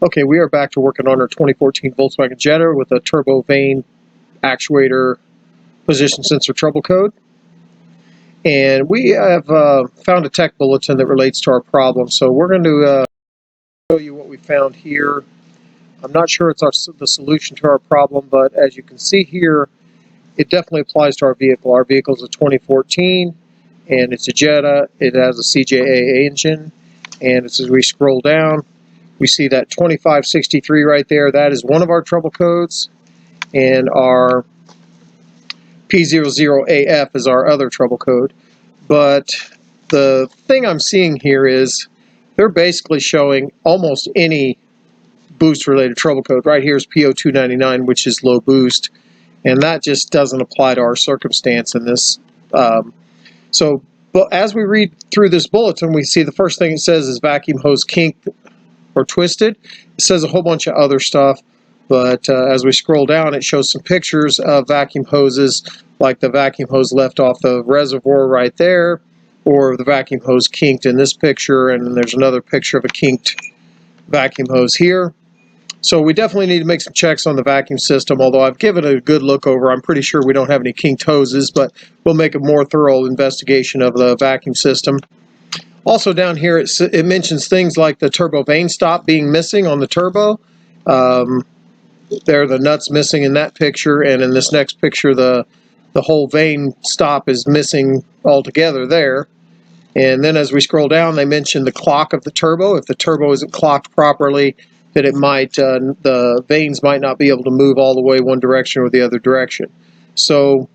Okay, we are back to working on our 2014 Volkswagen Jetta with a turbo vane actuator position sensor trouble code. And we have found a tech bulletin that relates to our problem. So we're going to show you what we found here. I'm not sure it's the solution to our problem, but as you can see here, it definitely applies to our vehicle. Our vehicle is a 2014, and it's a Jetta. It has a CJA engine, and as we scroll down, we see that 2563 right there. That is one of our trouble codes, and our P00AF is our other trouble code. But the thing I'm seeing here is they're basically showing almost any boost-related trouble code. Right here is P0299, which is low boost, and that just doesn't apply to our circumstance in this. But as we read through this bulletin, we see the first thing it says is vacuum hose kinked or twisted. It says a whole bunch of other stuff, but as we scroll down, it shows some pictures of vacuum hoses, like the vacuum hose left off the reservoir right there, or the vacuum hose kinked in this picture, and there's another picture of a kinked vacuum hose here. So we definitely need to make some checks on the vacuum system, although I've given it a good look over. I'm pretty sure we don't have any kinked hoses, but we'll make a more thorough investigation of the vacuum system. Also down here, it mentions things like the turbo vane stop being missing on the turbo. There are the nuts missing in that picture, and in this next picture, the whole vane stop is missing altogether there. And then as we scroll down, they mention the clock of the turbo. If the turbo isn't clocked properly, that it might the vanes might not be able to move all the way one direction or the other direction. So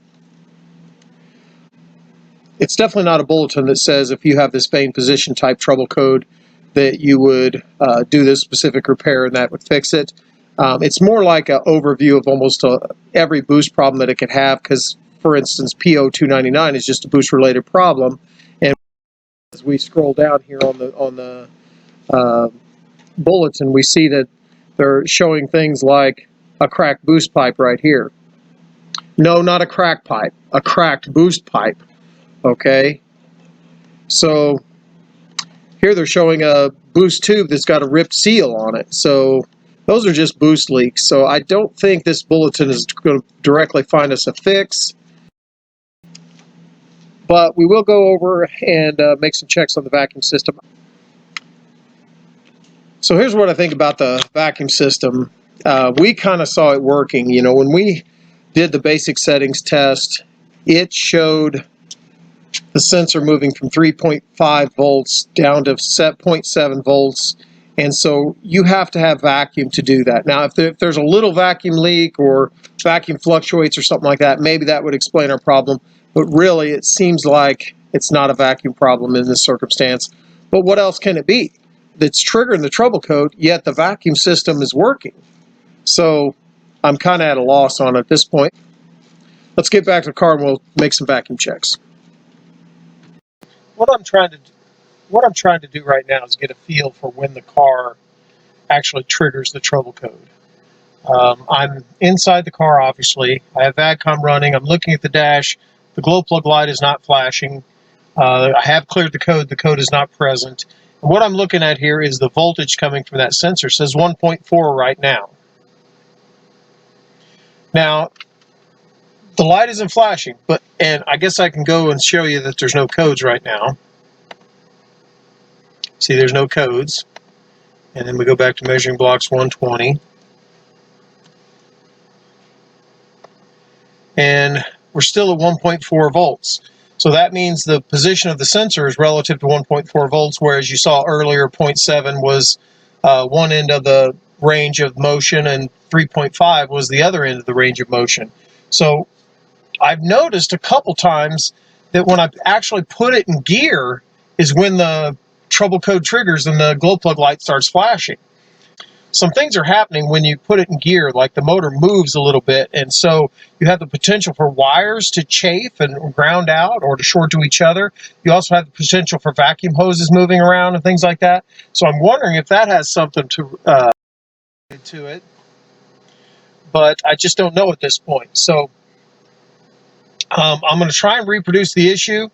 it's definitely not a bulletin that says if you have this vane position type trouble code that you would do this specific repair and that would fix it. It's more like an overview of almost every boost problem that it could have, because, for instance, P0299 is just a boost-related problem. And as we scroll down here on the bulletin, we see that they're showing things like a cracked boost pipe right here. No, not a crack pipe, a cracked boost pipe. Okay, so here they're showing a boost tube that's got a ripped seal on it. So those are just boost leaks. So I don't think this bulletin is going to directly find us a fix, but we will go over and make some checks on the vacuum system. So here's what I think about the vacuum system. We kind of saw it working. You know, when we did the basic settings test, it showed the sensor moving from 3.5 volts down to 0.7 volts. And so you have to have vacuum to do that. Now, if there's a little vacuum leak or vacuum fluctuates or something like that, maybe that would explain our problem. But really, it seems like it's not a vacuum problem in this circumstance. But what else can it be that's triggering the trouble code, yet the vacuum system is working? So I'm kind of at a loss on it at this point. Let's get back to the car and we'll make some vacuum checks. What I'm trying to do right now is get a feel for when the car actually triggers the trouble code. I'm inside the car, obviously. I have VADCOM running. I'm looking at the dash. The glow plug light is not flashing. I have cleared the code. The code is not present. And what I'm looking at here is the voltage coming from that sensor. It says 1.4 right now. Now, the light isn't flashing, and I guess I can go and show you that there's no codes right now. See, there's no codes. And then we go back to measuring blocks 120. And we're still at 1.4 volts. So that means the position of the sensor is relative to 1.4 volts, whereas you saw earlier 0.7 was one end of the range of motion and 3.5 was the other end of the range of motion. So I've noticed a couple times that when I actually put it in gear is when the trouble code triggers and the glow plug light starts flashing. Some things are happening when you put it in gear, like the motor moves a little bit, and so you have the potential for wires to chafe and ground out or to short to each other. You also have the potential for vacuum hoses moving around and things like that. So I'm wondering if that has something to it, but I just don't know at this point. So I'm going to try and reproduce the issue.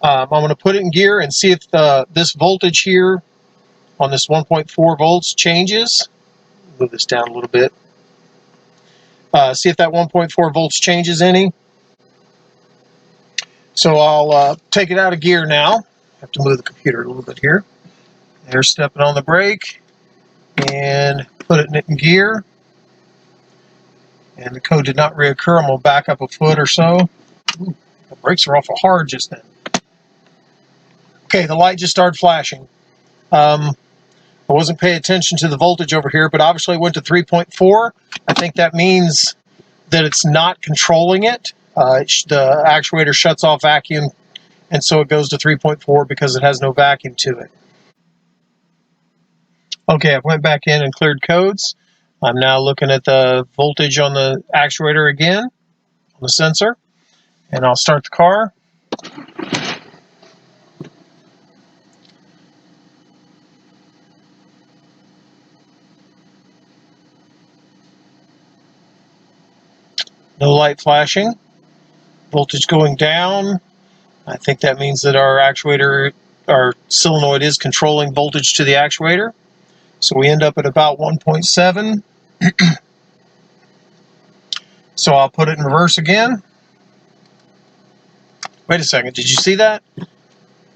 I'm going to put it in gear and see if this voltage here on this 1.4 volts changes. Move this down a little bit. See if that 1.4 volts changes any. So I'll take it out of gear now. I have to move the computer a little bit here. There's stepping on the brake and put it in gear. And the code did not reoccur. I'm going to back up a foot or so. Ooh, the brakes are awful hard just then. Okay, the light just started flashing. I wasn't paying attention to the voltage over here, but obviously it went to 3.4. I think that means that it's not controlling it. The actuator shuts off vacuum, and so it goes to 3.4 because it has no vacuum to it. Okay, I went back in and cleared codes. I'm now looking at the voltage on the actuator again, on the sensor, and I'll start the car. No light flashing. Voltage going down. I think that means that our actuator, our solenoid, is controlling voltage to the actuator. So we end up at about 1.7. So I'll put it in reverse again. Wait a second, did you see that?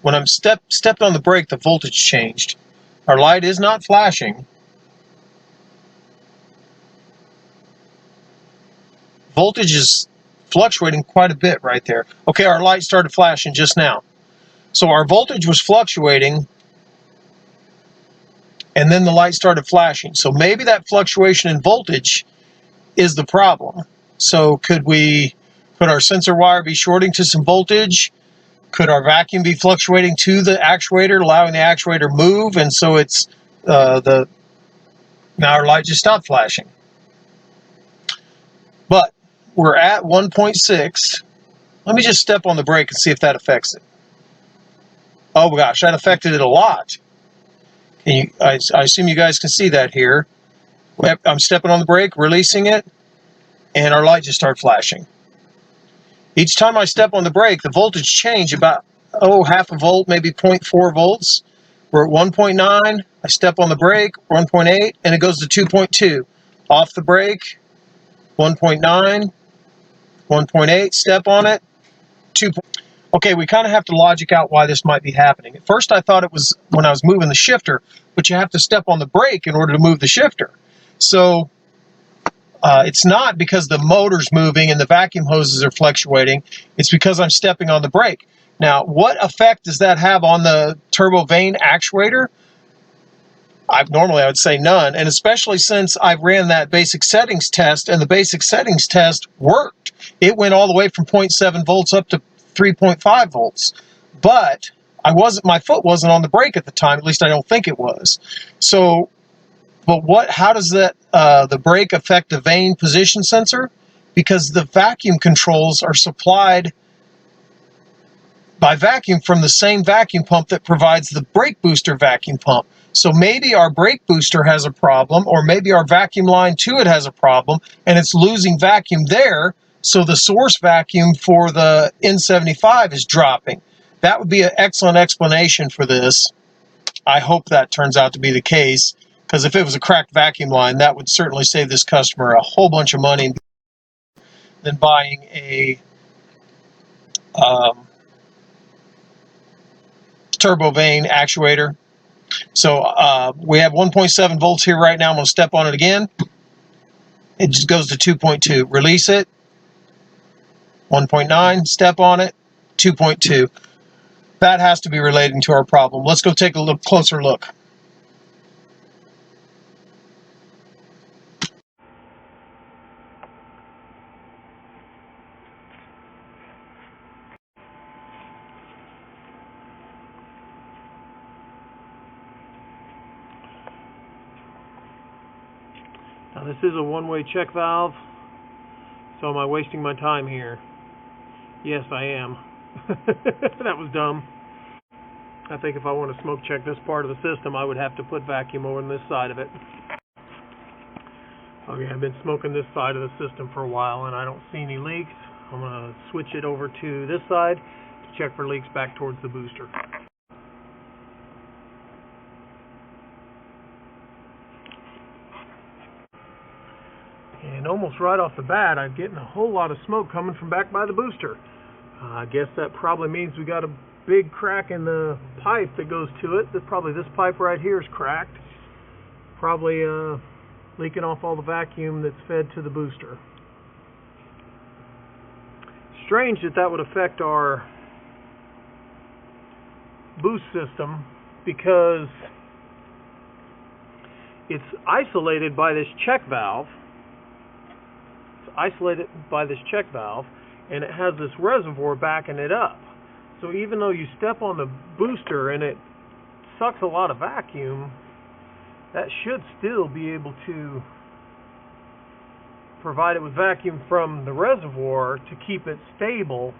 When I'm stepped on the brake, the voltage changed. Our light is not flashing. Voltage is fluctuating quite a bit right there. Okay, our light started flashing just now. So our voltage was fluctuating, and then the light started flashing. So maybe that fluctuation in voltage is the problem. So could our sensor wire be shorting to some voltage? Could our vacuum be fluctuating to the actuator, allowing the actuator to move, and so it's now our light just stopped flashing. But we're at 1.6. Let me just step on the brake and see if that affects it. Oh gosh, that affected it a lot. I assume you guys can see that here. I'm stepping on the brake, releasing it, and our light just started flashing. Each time I step on the brake, the voltage changed about, half a volt, maybe 0.4 volts. We're at 1.9. I step on the brake, 1.8, and it goes to 2.2. Off the brake, 1.9, 1.8, step on it, 2. Okay, we kind of have to logic out why this might be happening. At first I thought it was when I was moving the shifter, but you have to step on the brake in order to move the shifter. So it's not because the motor's moving and the vacuum hoses are fluctuating. It's because I'm stepping on the brake. Now, what effect does that have on the turbo vane actuator? Normally I would say none, and especially since I ran that basic settings test, and the basic settings test worked. It went all the way from 0.7 volts up to 3.5 volts. But my foot wasn't on the brake at the time, at least I don't think it was. So, but how does that the brake affect the vane position sensor? Because the vacuum controls are supplied by vacuum from the same vacuum pump that provides the brake booster vacuum pump. So maybe our brake booster has a problem, or maybe our vacuum line to it has a problem, and it's losing vacuum there, so the source vacuum for the N75 is dropping. That would be an excellent explanation for this. I hope that turns out to be the case, because if it was a cracked vacuum line, that would certainly save this customer a whole bunch of money than buying a turbo vane actuator. So we have 1.7 volts here right now. I'm going to step on it again. It just goes to 2.2. Release it. 1.9. Step on it. 2.2. That has to be relating to our problem. Let's go take a closer look. Now this is a one-way check valve, so am I wasting my time here? Yes, I am. That was dumb. I think if I want to smoke check this part of the system, I would have to put vacuum over on this side of it. Okay, I've been smoking this side of the system for a while and I don't see any leaks. I'm going to switch it over to this side to check for leaks back towards the booster. And almost right off the bat, I'm getting a whole lot of smoke coming from back by the booster. I guess that probably means we got a big crack in the pipe that goes to it. Probably this pipe right here is cracked. Probably leaking off all the vacuum that's fed to the booster. Strange that would affect our boost system, because it's isolated by this check valve. It's isolated by this check valve, and it has this reservoir backing it up. So even though you step on the booster and it sucks a lot of vacuum, that should still be able to provide it with vacuum from the reservoir to keep it stable.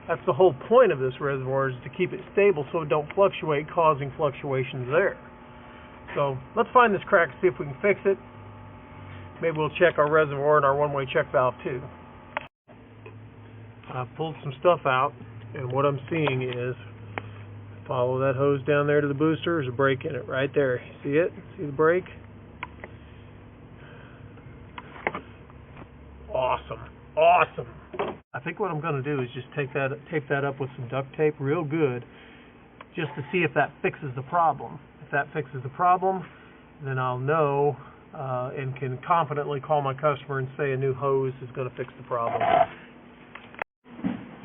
That's the whole point of this reservoir, is to keep it stable so it don't fluctuate, causing fluctuations there. So let's find this crack and see if we can fix it. Maybe we'll check our reservoir and our one-way check valve too. I pulled some stuff out, and what I'm seeing is, follow that hose down there to the booster. There's a break in it right there. See it? See the break? Awesome. Awesome. I think what I'm going to do is just tape that up with some duct tape real good, just to see if that fixes the problem. If that fixes the problem, then I'll know and can confidently call my customer and say a new hose is going to fix the problem.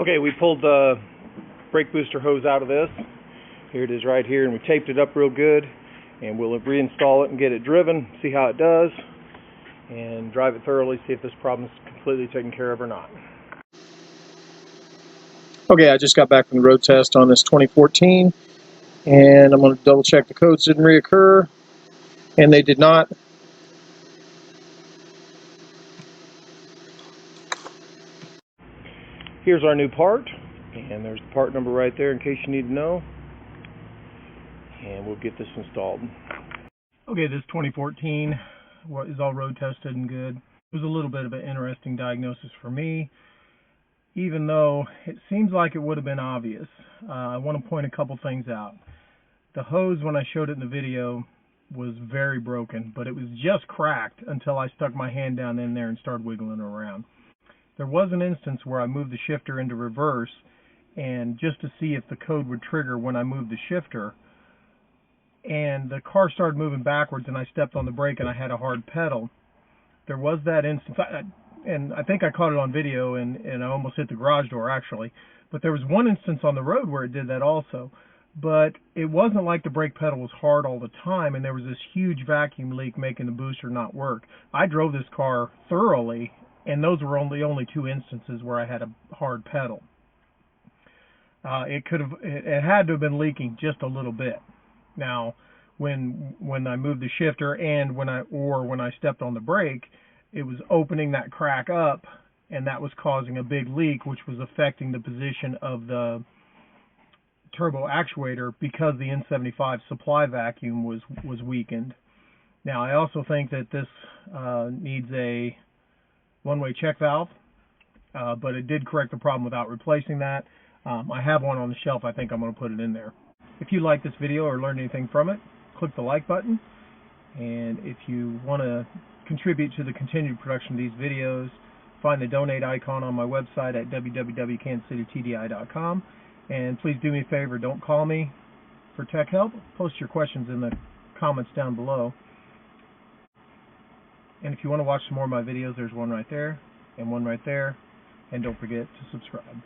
Okay, we pulled the brake booster hose out of this. Here it is right here, and we taped it up real good, and we'll reinstall it and get it driven, see how it does, and drive it thoroughly, see if this problem is completely taken care of or not. Okay, I just got back from the road test on this 2014, and I'm going to double check the codes didn't reoccur, and they did not. Here's our new part, and there's the part number right there in case you need to know, and we'll get this installed. Okay, this 2014 is all road tested and good. It was a little bit of an interesting diagnosis for me, even though it seems like it would have been obvious. I want to point a couple things out. The hose, when I showed it in the video, was very broken, but it was just cracked until I stuck my hand down in there and started wiggling it around. There was an instance where I moved the shifter into reverse, and just to see if the code would trigger when I moved the shifter, and the car started moving backwards, and I stepped on the brake and I had a hard pedal. There was that instance, and I think I caught it on video, and I almost hit the garage door actually, but there was one instance on the road where it did that also. But it wasn't like the brake pedal was hard all the time, and there was this huge vacuum leak making the booster not work. I drove this car thoroughly, and those were only two instances where I had a hard pedal. It had to have been leaking just a little bit. Now, when I moved the shifter and when I stepped on the brake, it was opening that crack up, and that was causing a big leak, which was affecting the position of the turbo actuator because the N75 supply vacuum was weakened. Now, I also think that this needs a one-way check valve, but it did correct the problem without replacing that. I have one on the shelf. I think I'm going to put it in there. If you like this video or learned anything from it, click the like button. And if you want to contribute to the continued production of these videos, find the donate icon on my website at www.kansascitytdi.com. And please do me a favor, don't call me for tech help. Post your questions in the comments down below. And if you want to watch some more of my videos, there's one right there and one right there. And don't forget to subscribe.